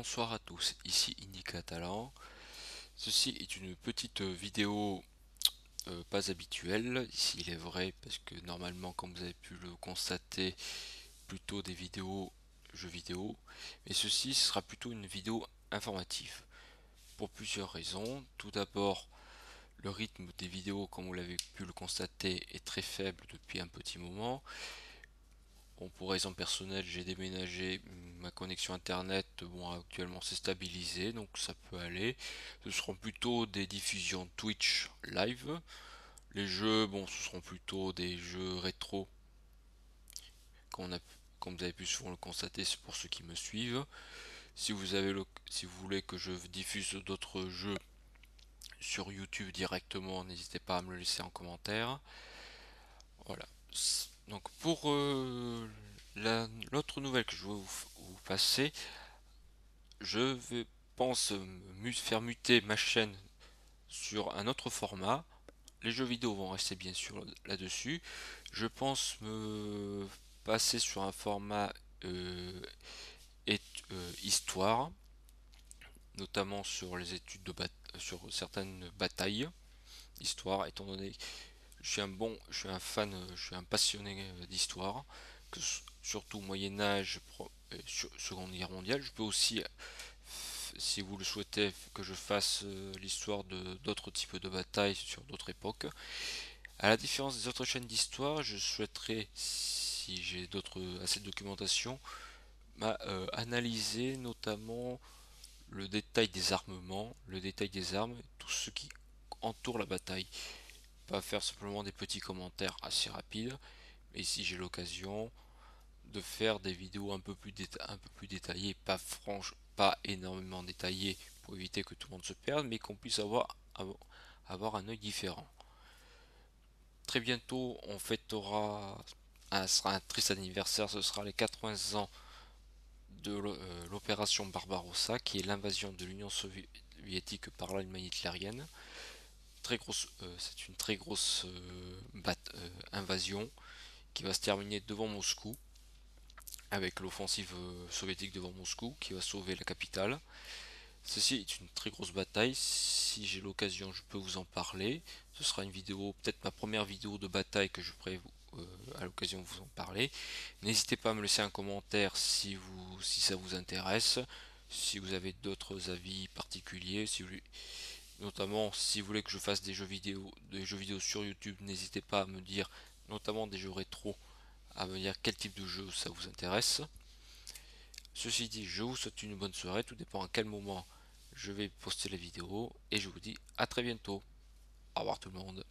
Bonsoir à tous, ici Indica Talent. Ceci est une petite vidéo pas habituelle, ici il est vrai, parce que normalement, comme vous avez pu le constater, plutôt des vidéos jeux vidéo, mais ceci sera plutôt une vidéo informative, pour plusieurs raisons. Tout d'abord, le rythme des vidéos, comme vous l'avez pu le constater, est très faible depuis un petit moment. Bon, pour raison personnelle, j'ai déménagé, ma connexion internet, bon, actuellement c'est stabilisé, donc ça peut aller. Ce seront plutôt des diffusions Twitch live. Les jeux, bon, ce seront plutôt des jeux rétro, qu'on a, comme vous avez pu souvent le constater, c'est pour ceux qui me suivent. Si vous voulez que je diffuse d'autres jeux sur YouTube directement, n'hésitez pas à me le laisser en commentaire. Voilà. Donc pour l'autre nouvelle que je veux vous passer, je vais, pense faire muter ma chaîne sur un autre format. Les jeux vidéo vont rester bien sûr là-dessus. Je pense me passer sur un format euh, histoire, notamment sur les études sur certaines batailles histoire, étant donné que je suis un fan, je suis un passionné d'histoire, surtout Moyen Âge, Seconde Guerre mondiale. Je peux aussi, si vous le souhaitez, que je fasse l'histoire de d'autres types de batailles sur d'autres époques. À la différence des autres chaînes d'histoire, je souhaiterais, si j'ai d'autres assez de documentation, analyser notamment le détail des armements, le détail des armes, tout ce qui entoure la bataille. Pas faire simplement des petits commentaires assez rapides, mais si j'ai l'occasion de faire des vidéos un peu plus détaillées, pas énormément détaillées pour éviter que tout le monde se perde, mais qu'on puisse avoir un œil différent. Très bientôt, on fêtera, ce sera un triste anniversaire, ce sera les 80 ans de l'opération Barbarossa, qui est l'invasion de l'Union soviétique par l'Allemagne hitlérienne. C'est une très grosse invasion qui va se terminer devant Moscou, avec l'offensive soviétique devant Moscou, qui va sauver la capitale. Ceci est une très grosse bataille. Si j'ai l'occasion, je peux vous en parler. Ce sera une vidéo, peut-être ma première vidéo de bataille que je pourrai à l'occasion vous en parler. N'hésitez pas à me laisser un commentaire si ça vous intéresse, si vous avez d'autres avis particuliers, notamment si vous voulez que je fasse des jeux vidéo sur YouTube, n'hésitez pas à me dire, notamment des jeux rétro, à me dire quel type de jeu ça vous intéresse. Ceci dit, je vous souhaite une bonne soirée, tout dépend à quel moment je vais poster la vidéo, et je vous dis à très bientôt. Au revoir tout le monde.